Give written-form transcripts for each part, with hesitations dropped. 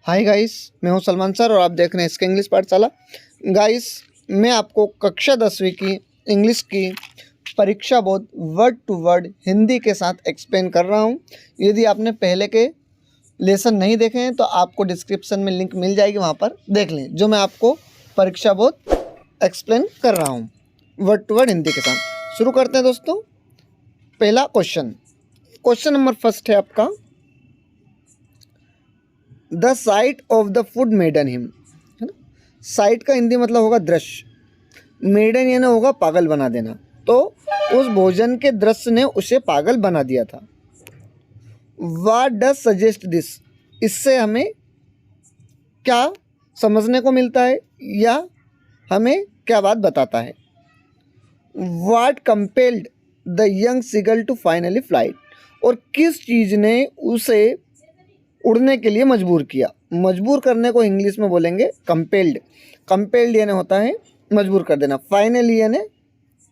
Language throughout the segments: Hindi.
हाय गाइस, मैं हूं सलमान सर और आप देख रहे हैं इसके इंग्लिश पाठशाला। गाइस, मैं आपको कक्षा 10वीं की इंग्लिश की परीक्षा बोध वर्ड टू वर्ड हिंदी के साथ एक्सप्लेन कर रहा हूं। यदि आपने पहले के लेसन नहीं देखे हैं तो आपको डिस्क्रिप्शन में लिंक मिल जाएगी, वहां पर देख लें, जो मैं आपको परीक्षा बोध एक्सप्लेन कर रहा हूँ वर्ड टू वर्ड हिंदी के साथ। शुरू करते हैं दोस्तों। पहला क्वेश्चन नंबर फर्स्ट है आपका, the sight of the food maddened him, है ना। साइट का हिंदी मतलब होगा दृश्य, मेडन यानी होगा पागल बना देना। तो उस भोजन के दृश्य ने उसे पागल बना दिया था। व्हाट डज सजेस्ट दिस, इससे हमें क्या समझने को मिलता है या हमें क्या बात बताता है। What compelled the young seagull to finally flight, और किस चीज़ ने उसे उड़ने के लिए मजबूर किया। मजबूर करने को इंग्लिश में बोलेंगे कंपेल्ड। कंपेल्ड यानी होता है मजबूर कर देना, फाइनली यानी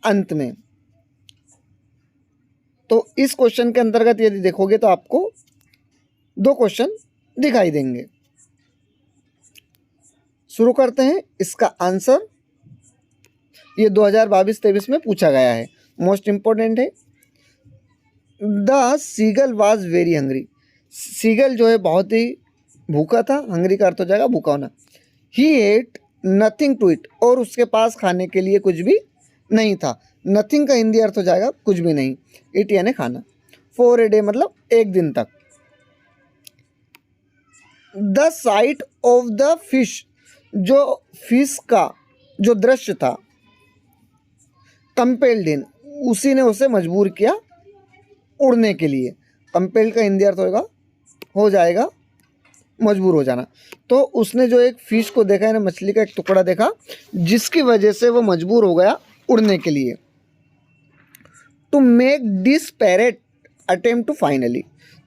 अंत में। तो इस क्वेश्चन के अंतर्गत यदि देखोगे तो आपको दो क्वेश्चन दिखाई देंगे। शुरू करते हैं। इसका आंसर ये 2022-23 में पूछा गया है, मोस्ट इंपॉर्टेंट है। The seagull was very hungry, seagull जो है बहुत ही भूखा था। हंग्री का अर्थ हो जाएगा भूखा होना। ही एट नथिंग टू इट, और उसके पास खाने के लिए कुछ भी नहीं था। नथिंग का हिंदी अर्थ हो जाएगा कुछ भी नहीं। इट यानी खाना। फॉर ए डे मतलब एक दिन तक। The sight of the fish, जो फिश का जो दृश्य था, कंपेल्ड इन, उसी ने उसे मजबूर किया उड़ने के लिए। कंपेल्ड का हिंदी अर्थ हो जाएगा मजबूर हो जाना। तो उसने जो एक फिश को देखा है ना, मछली का एक टुकड़ा देखा, जिसकी वजह से वो मजबूर हो गया उड़ने के लिए। To make desperate attempt to finally,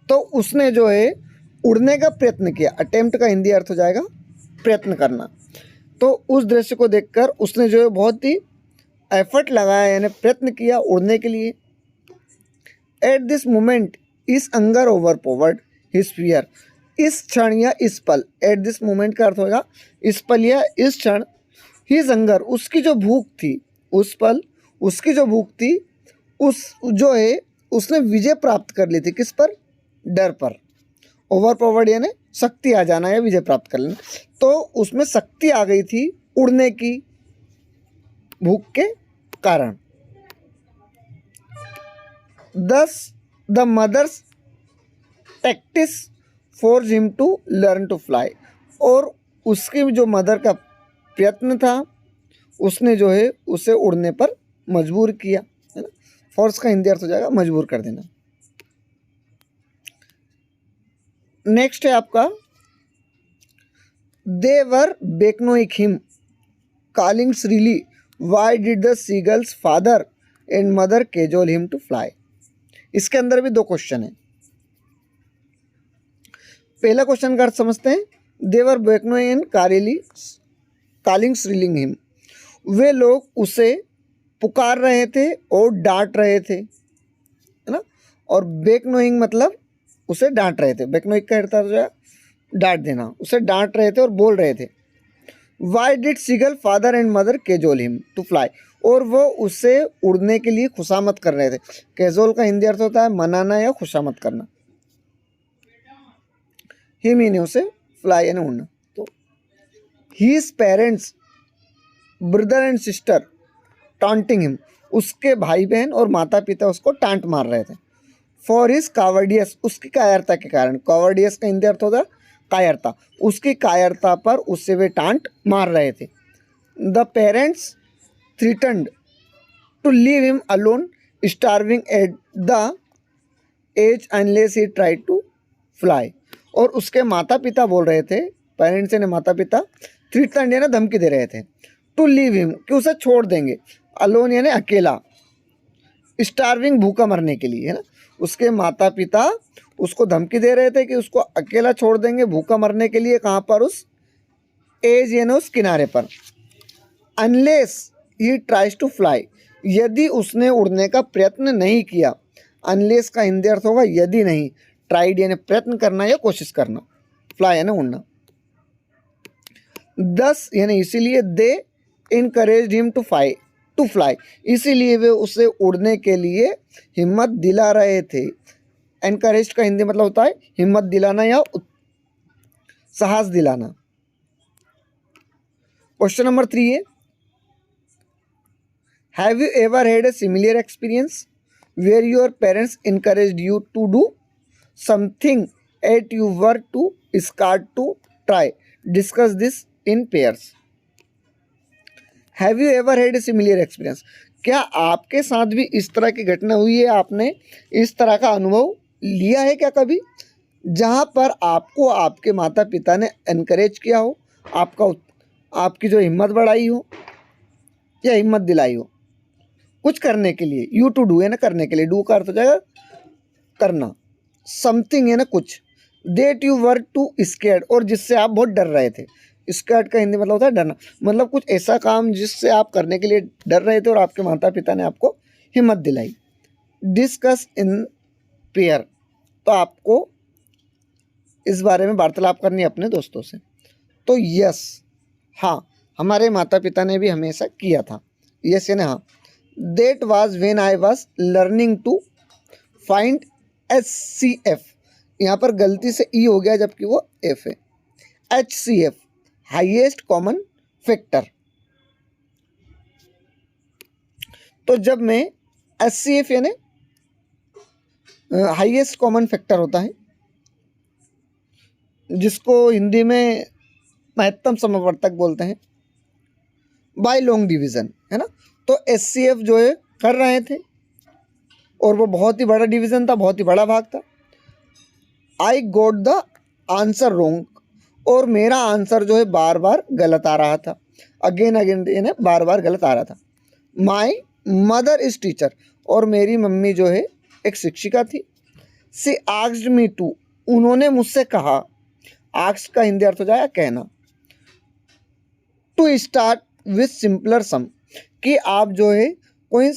तो उसने जो है उड़ने का प्रयत्न किया। अटेम्प्ट का हिंदी अर्थ हो जाएगा प्रयत्न करना। तो उस दृश्य को देखकर उसने जो है बहुत ही एफर्ट लगाया, यानी प्रयत्न किया उड़ने के लिए। एट दिस मोमेंट इस अंगर ओवर पावर्ड हिज फियर, इस क्षण या इस पल। एट दिस मोमेंट का अर्थ होगा इस पल या इस क्षण। हिज अंगर, उसकी जो भूख थी, उस पल उसकी जो भूख थी, उस जो है उसने विजय प्राप्त कर ली थी। किस पर? डर पर। ओवर पावर्ड यानी शक्ति आ जाना या विजय प्राप्त कर लेना। तो उसमें शक्ति आ गई थी उड़ने की भूख के कारण। Thus the mother's tactics force him to learn to fly, और उसकी जो मदर का प्रयत्न था, उसने जो है उसे उड़ने पर मजबूर किया, है ना। फोर्स का हिंदी अर्थ हो जाएगा मजबूर कर देना। नेक्स्ट है आपका, they were beckoning him calling shrilly, why did the seagulls father and mother cajole him to fly. इसके अंदर भी दो क्वेश्चन है। पहला क्वेश्चन का अर्थ समझते हैं। देवर बेक्नोइन कारेली कॉलिंग श्रीलिंग हिम, वे लोग उसे पुकार रहे थे और डांट रहे थे, है ना। और बेक्नोइंग मतलब उसे डांट रहे थे। बेक्नोइंग का अर्थ जो है डांट देना, उसे डांट रहे थे और बोल रहे थे। Why did seagull father and mother cajole him to fly, और वो उससे उड़ने के लिए खुशामद कर रहे थे। केजोल का हिंदी अर्थ होता है मनाना या खुशामद करना। हिम यानी उसे, फ्लाई यानी उड़ना। तो his parents brother and sister taunting him, उसके भाई बहन और माता पिता उसको टांट मार रहे थे। फॉर हिज कावर्डियस, उसकी कायरता के कारण। कावर्डियस का हिंदी अर्थ होता है कायरता, उसकी कायरता पर उससे वे टांट मार रहे थे। The parents threatened to leave him alone starving at the edge unless he try to fly, और उसके माता पिता बोल रहे थे, पेरेंट्स यानी माता पिता, थ्रीटन्ड यानी धमकी दे रहे थे, टू लीव हिम कि उसे छोड़ देंगे, अलोन यानी अकेला, स्टार्विंग भूखा मरने के लिए, है ना। उसके माता पिता उसको धमकी दे रहे थे कि उसको अकेला छोड़ देंगे भूखा मरने के लिए। कहाँ पर? उस एज यानी उस किनारे पर। Unless he tries to fly, यदि उसने उड़ने का प्रयत्न नहीं किया। अनलेस का हिंदी अर्थ होगा यदि नहीं। ट्राइड यानी प्रयत्न करना या कोशिश करना। फ्लाई यानी उड़ना। दस यानी इसीलिए दे इनकरेज हिम टू फ्लाई, इसीलिए वे उसे उड़ने के लिए हिम्मत दिला रहे थे। एनकरेज का हिंदी मतलब होता है हिम्मत दिलाना या साहस दिलाना। क्वेश्चन नंबर 3 है, have you ever had a similar experience where your parents encouraged you to do something at you were too scared to try, discuss this in pairs. Have you ever had a similar experience, क्या आपके साथ भी इस तरह की घटना हुई है, आपने इस तरह का अनुभव लिया है क्या कभी, जहाँ पर आपको आपके माता पिता ने एनकरेज किया हो, आपकी जो हिम्मत बढ़ाई हो या हिम्मत दिलाई हो कुछ करने के लिए। यू टू डू है ना करने के लिए, डू का अर्थ हो जाएगा करना, समथिंग है ना कुछ, that you were too scared और जिससे आप बहुत डर रहे थे। स्केर्ड का हिंदी मतलब होता है डरना, मतलब कुछ ऐसा काम जिससे आप करने के लिए डर रहे थे और आपके माता पिता ने आपको हिम्मत दिलाई। डिस्कस इन पेयर, तो आपको इस बारे में वार्तालाप करनी है अपने दोस्तों से। तो यस, हाँ, हमारे माता पिता ने भी हमेशा किया था। यस यानी हाँ। That was when I was learning to find HCF, यहाँ पर गलती से ई हो गया जबकि वो एफ है। HCF highest common factor. तो जब मैं HCF यानी हाईएस्ट कॉमन फैक्टर होता है, जिसको हिंदी में महत्तम समवर्तक बोलते हैं, बाय लॉन्ग डिवीज़न, है ना। तो HCF जो है कर रहे थे और वो बहुत ही बड़ा डिवीज़न था, बहुत ही बड़ा भाग था। I got the answer wrong, और मेरा आंसर जो है बार बार गलत आ रहा था, अगेन यानी बार बार गलत आ रहा था। माई मदर इज़ टीचर, और मेरी मम्मी जो है एक शिक्षिका थी। सी आस्क्ड मी टू, उन्होंने मुझसे कहा, आस्क का हिंदी अर्थ हो जाएगा कहना। टू स्टार्ट विथ सिंपलर सम, कि आप जो है कोई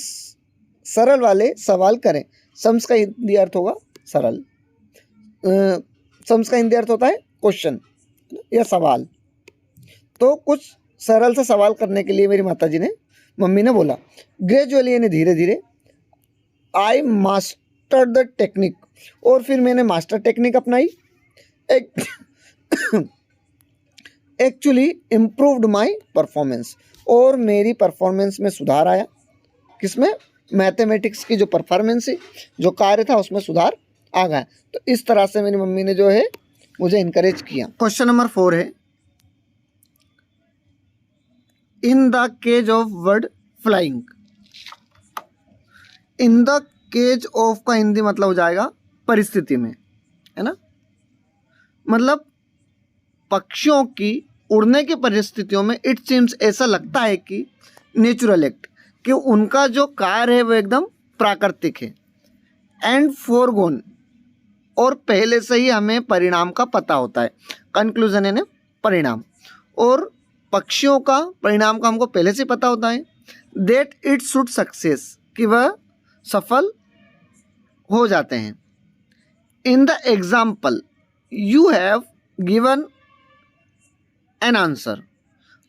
सरल वाले सवाल करें। सम्स का हिंदी अर्थ होगा सरल, सम्स का हिंदी अर्थ होता है क्वेश्चन या सवाल। तो कुछ सरल सा सवाल करने के लिए मेरी माताजी ने, मम्मी ने बोला। ग्रेजुअली यानी धीरे धीरे, आई मास्टर द टेक्निक, और फिर मैंने मास्टर टेक्निक अपनाई। एक्चुअली इम्प्रूव्ड माई परफॉर्मेंस, और मेरी परफॉर्मेंस में सुधार आया। किसमें? मैथमेटिक्स की जो परफॉर्मेंस है, जो कार्य था, उसमें सुधार आ गया। तो इस तरह से मेरी मम्मी ने जो है मुझे इनकरेज किया। क्वेश्चन नंबर 4 है, in the case of bird flying. In the case of का हिंदी मतलब हो जाएगा परिस्थिति में, है ना। मतलब पक्षियों की उड़ने की परिस्थितियों में इट सीम्स, ऐसा लगता है कि नेचुरल एक्ट, कि उनका जो कार्य है वो एकदम प्राकृतिक है। एंड फोरगोन, और पहले से ही हमें परिणाम का पता होता है। कंक्लूजन है ना परिणाम, और पक्षियों का परिणाम का हमको पहले से पता होता है। दैट इट शुड सक्सेस, कि वह सफल हो जाते हैं। In the example you have given an answer,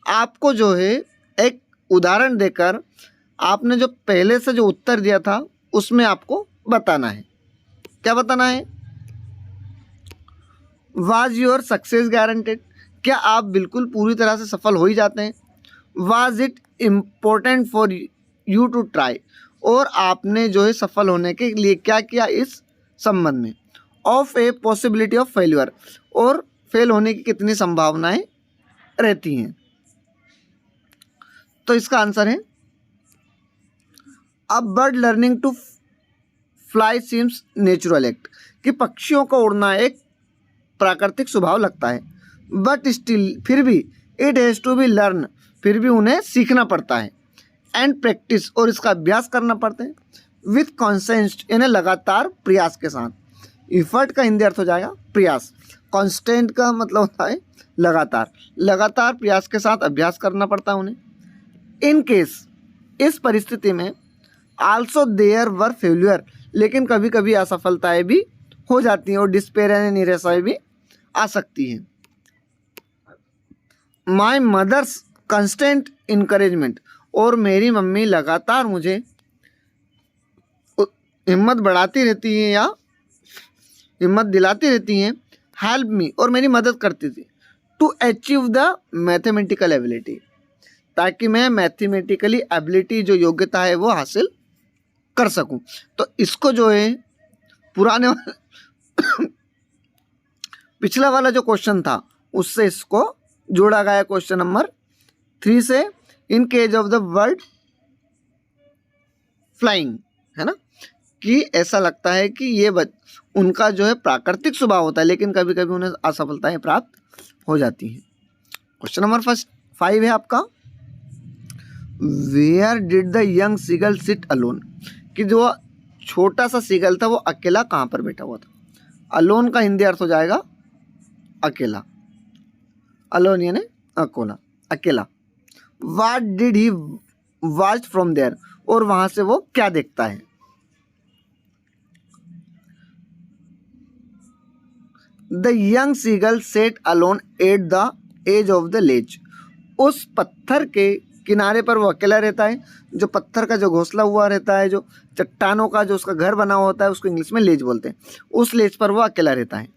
आपको जो है एक उदाहरण देकर आपने जो पहले से जो उत्तर दिया था उसमें आपको बताना है। क्या बताना है? वाज योर सक्सेस गारंटेड, क्या आप बिल्कुल पूरी तरह से सफल हो ही जाते हैं। Was it important for you to try, और आपने जो है सफल होने के लिए क्या किया इस संबंध में। Of a possibility of failure, और फेल होने की कितनी संभावनाएं रहती हैं। तो इसका आंसर है, अब bird learning to fly seems natural act, कि पक्षियों का उड़ना एक प्राकृतिक स्वभाव लगता है। बट स्टिल, फिर भी, it has to be learn, फिर भी उन्हें सीखना पड़ता है। एंड प्रैक्टिस, और इसका अभ्यास करना पड़ता है। विथ कॉन्सेंट, यानी लगातार प्रयास के साथ। इफर्ट का हिंदी अर्थ हो जाएगा प्रयास। कॉन्स्टेंट का मतलब होता है लगातार, लगातार प्रयास के साथ अभ्यास करना पड़ता है उन्हें। इन केस, इस परिस्थिति में, आल्सो देयर वर फेल्यूर, लेकिन कभी कभी असफलताएं भी हो जाती हैं और डिस्पेयर यानी निराशाएं भी आ सकती हैं। माई मदर्स कंस्टेंट इनकरेजमेंट, और मेरी मम्मी लगातार मुझे हिम्मत बढ़ाती रहती हैं या हिम्मत दिलाती रहती हैं, हेल्प मी, और मेरी मदद करती थी, to achieve the mathematical ability, ताकि मैं मैथमेटिकली एबिलिटी जो योग्यता है वो हासिल कर सकूं। तो इसको जो है पुराने पिछला वाला जो क्वेश्चन था उससे इसको जोड़ा गया, क्वेश्चन नंबर 3 से, in case of the word flying, है ना, कि ऐसा लगता है कि ये उनका जो है प्राकृतिक स्वभाव होता है, लेकिन कभी कभी उन्हें असफलताएं प्राप्त हो जाती हैं। क्वेश्चन नंबर 5 है आपका, where did the young seagull sit alone, कि जो छोटा सा सीगल था वो अकेला कहाँ पर बैठा हुआ था। अलोन का हिंदी अर्थ हो जाएगा अकेला, अलोन यानी अकेला, अकेला। What did he watch from there, और वहां से वो क्या देखता है। The young seagull sat alone at the edge of the ledge, उस पत्थर के किनारे पर वो अकेला रहता है। जो पत्थर का जो घोंसला हुआ रहता है, जो चट्टानों का जो उसका घर बना होता है, उसको इंग्लिश में लेज बोलते हैं, उस लेज पर वो अकेला रहता है।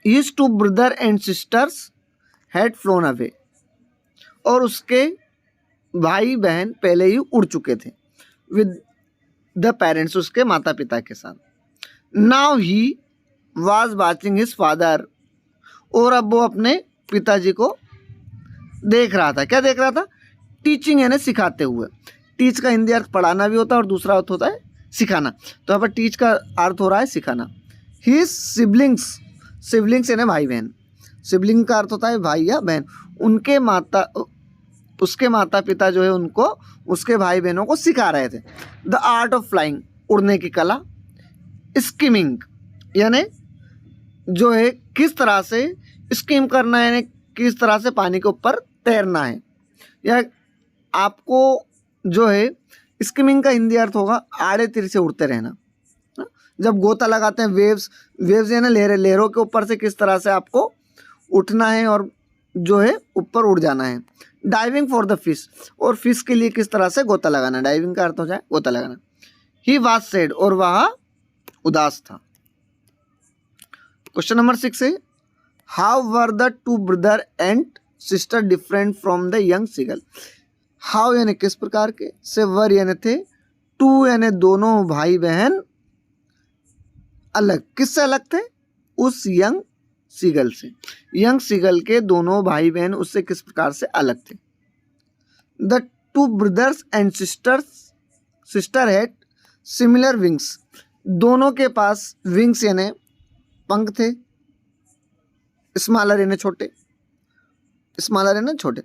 His 2 brother and sisters had phloem away, और उसके भाई बहन पहले ही उड़ चुके थे, विद द पेरेंट्स, उसके माता पिता के साथ। Now he was watching his father, और अब वो अपने पिताजी को देख रहा था। क्या देख रहा था? टीचिंग यानी सिखाते हुए। टीच का हिंदी अर्थ पढ़ाना भी होता है और दूसरा अर्थ होता है सिखाना। तो यहाँ पर टीच का अर्थ हो रहा है सिखाना। हिज सिबलिंग्स, सिबलिंग्स यानी भाई बहन, सिबलिंग का अर्थ होता है भाई या बहन। उसके माता पिता जो है उनको उसके भाई बहनों को सिखा रहे थे। द आर्ट ऑफ फ्लाइंग, उड़ने की कला। स्किमिंग यानी जो है किस तरह से स्किम करना है, यानी किस तरह से पानी के ऊपर तैरना है। या आपको जो है स्किमिंग का हिंदी अर्थ होगा आड़े तीर से उड़ते रहना। जब गोता लगाते हैं, वेव्स यानी लहरें, लहरों के ऊपर से किस तरह से आपको उठना है और जो है ऊपर उड़ जाना है। डाइविंग फॉर द फिश, और फिश के लिए किस तरह से गोता लगाना। डाइविंग का अर्थ हो जाए गोता लगाना। ही वाज सैड, और वह उदास था। क्वेश्चन नंबर 6 है, how were the 2 brother and sister different from the young seagull. How यानी किस प्रकार के, से वर यानी थे, 2 यानी दोनों भाई बहन अलग, किससे अलग थे? उस यंग सीगल से। यंग सीगल के दोनों भाई बहन उससे किस प्रकार से अलग थे। The 2 brothers and sister had similar wings, दोनों के पास विंग्स यानी पंख थे। स्मॉलर यानी छोटे, स्मॉलर यानी छोटे।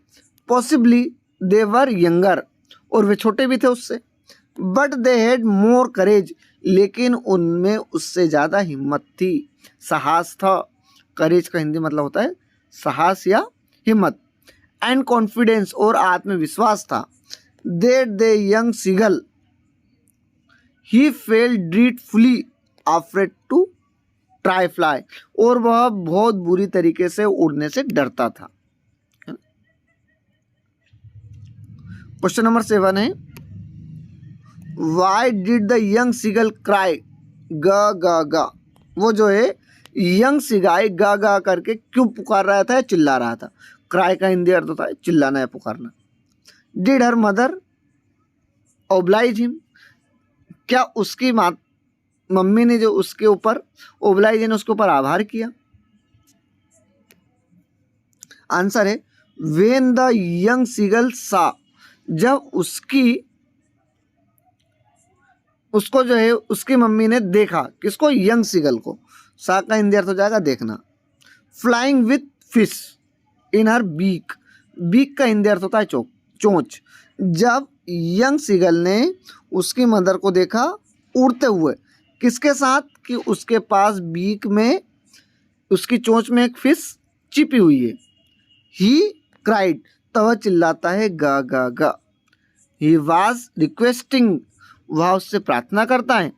पॉसिबली दे वर यंगर, और वे छोटे भी थे उससे। बट दे हैड मोर करेज, लेकिन उनमें उससे ज़्यादा हिम्मत थी, साहस था। करेज का हिंदी मतलब होता है साहस या हिम्मत। एंड कॉन्फिडेंस, और आत्मविश्वास था। That the young seagull he felt dreadfully afraid to try fly, और वह बहुत बुरी तरीके से उड़ने से डरता था। क्वेश्चन नंबर 7 है, why did the young seagull cry गा गा गा। वो जो है यंग सीगाई गा गा करके क्यों पुकार रहा था या चिल्ला रहा था। क्राई का हिंदी अर्थ होता है चिल्लाना या पुकारना। Did her mother oblige him, क्या उसकी मम्मी ने जो उसके ऊपर ओब्लाइज ने उसके ऊपर आभार किया। आंसर है व्हेन द यंग सीगल सा, जब उसको जो है उसकी मम्मी ने देखा। किसको? यंग सीगल को। सा का हिंदी अर्थ हो जाएगा देखना। Flying with fish in her beak, beak का हिंदी अर्थ होता है चोंच। जब यंग सीगल ने उसकी मदर को देखा उड़ते हुए, किसके साथ? कि उसके पास बीक में, उसकी चोंच में एक फिश छिपी हुई है। ही क्राइड, तब वह चिल्लाता है गा गा गा। ही वाज रिक्वेस्टिंग, वह उससे प्रार्थना करता है।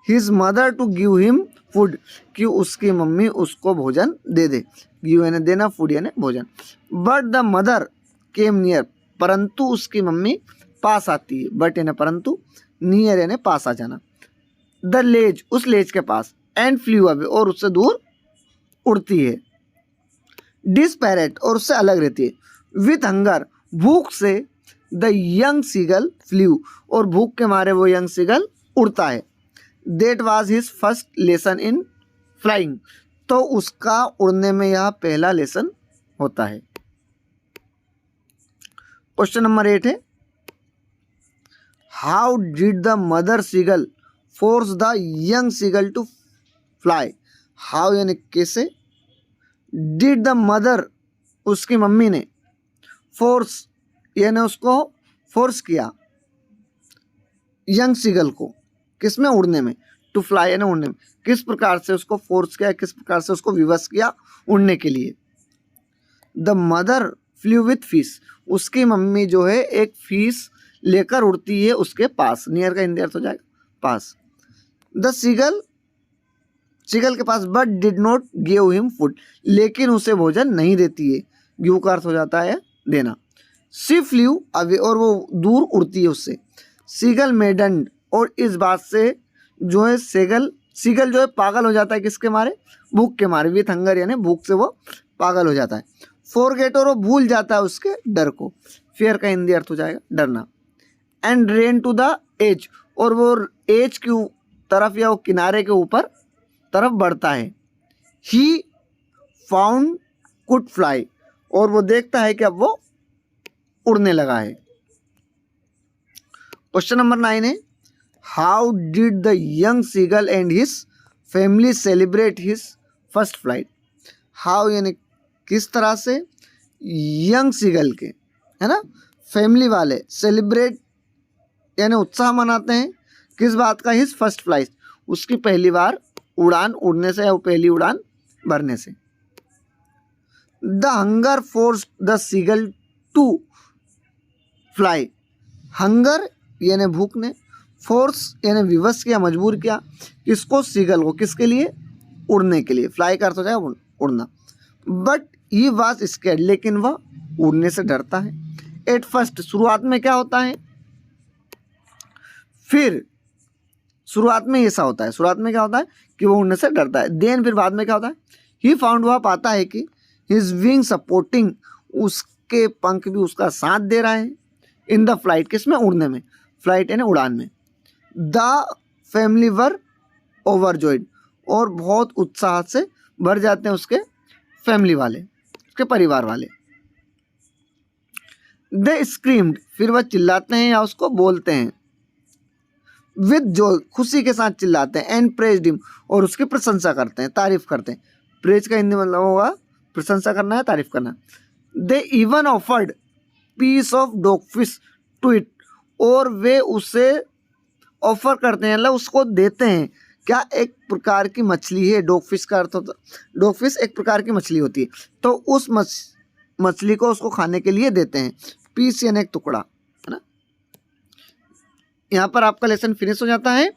His mother to give him food, कि उसकी मम्मी उसको भोजन दे दे। गिव यानी देना, फूड यानी भोजन। But the mother came near, परंतु उसकी मम्मी पास आती है। बट यानी परंतु, नियर यानी पास आ जाना। द लेज, उस लेज के पास, एंड फ्लू अवे, और उससे दूर उड़ती है। डिस्पैरेट, और उससे अलग रहती है। विथ हंगर, भूख से, द यंग सीगल फ्लू, और भूख के मारे वो यंग सीगल उड़ता है। That was his first lesson in flying, तो उसका उड़ने में यह पहला लेसन होता है। क्वेश्चन नंबर 8 है, how did the mother seagull force the young seagull to fly. How यानी कैसे, डिड द मदर, उसकी मम्मी ने, फोर्स यानी उसको फोर्स किया, यंग सीगल को, किसमें, उड़ने में, टू फ्लाई यानी उड़ने में, किस प्रकार से उसको फोर्स किया, किस प्रकार से उसको विवश किया उड़ने के लिए। The mother flu with fish, उसकी मम्मी जो है एक फिश लेकर उड़ती है उसके पास। नियर का हिंदी अर्थ हो जाएगा पास। द सीगल, सीगल के पास, but did not give him food, लेकिन उसे भोजन नहीं देती है। गिव का अर्थ हो जाता है देना। शी फ्लू अवे, और वो दूर उड़ती है उससे। सीगल मेडन्ड, और इस बात से जो है सीगल जो है पागल हो जाता है, किसके मारे, भूख के मारे। विथ हंगर यानी भूख से वो पागल हो जाता है। फॉरगेट, और वो भूल जाता है उसके डर को। फियर का हिंदी अर्थ हो जाएगा डरना। And ran to the edge, और वो एज की तरफ या वो किनारे के ऊपर तरफ बढ़ता है। ही फाउंड कुड फ्लाई, और वो देखता है कि अब वो उड़ने लगा है। क्वेश्चन नंबर 9 है, how did the young seagull and his family celebrate his first flight. How यानी किस तरह से, यंग सीगल के, है ना, फैमिली वाले, सेलिब्रेट यानी उत्साह मनाते हैं, किस बात का, हिज फर्स्ट फ्लाइट, उसकी पहली बार उड़ान उड़ने से या वो पहली उड़ान भरने से। The hunger force the seagull to fly, hunger यानी भूख ने, फोर्स यानी विवश किया, मजबूर किया, किसको, सीगल को, किसके लिए, उड़ने के लिए। फ्लाई का अर्थ हो जाएगा उड़ना। बट ही वाज स्कैर्ड, लेकिन वह उड़ने से डरता है। एट फर्स्ट, शुरुआत में क्या होता है, फिर शुरुआत में ऐसा होता है, शुरुआत में क्या होता है कि वो उड़ने से डरता है। देन फिर बाद में क्या होता है, ही फाउंड, वह पाता है कि हिज विंग सपोर्टिंग, उसके पंख भी उसका साथ दे रहा है। इन द फ्लाइट, किसमें, उड़ने में, फ्लाइट यानी उड़ान में। द फैमिली वर ओवरजॉयड, और बहुत उत्साह से भर जाते हैं उसके फैमिली वाले, उसके परिवार वाले। दे स्क्रीम्ड, फिर वह चिल्लाते हैं या उसको बोलते हैं। विद जॉय, खुशी के साथ चिल्लाते हैं। एंड प्रेज्ड हिम, और उसकी प्रशंसा करते हैं, तारीफ करते हैं। प्रेज का हिंदी मतलब होगा प्रशंसा करना है, तारीफ करना। They even offered piece of dogfish to it, और वे उसे ऑफर करते हैं, मतलब उसको देते हैं, क्या, एक प्रकार की मछली है। डॉग फिश का अर्थ होता, डॉग फिश एक प्रकार की मछली होती है, तो उस मछली को उसको खाने के लिए देते हैं। पीस यानी एक टुकड़ा, है ना। यहाँ पर आपका लेसन फिनिश हो जाता है।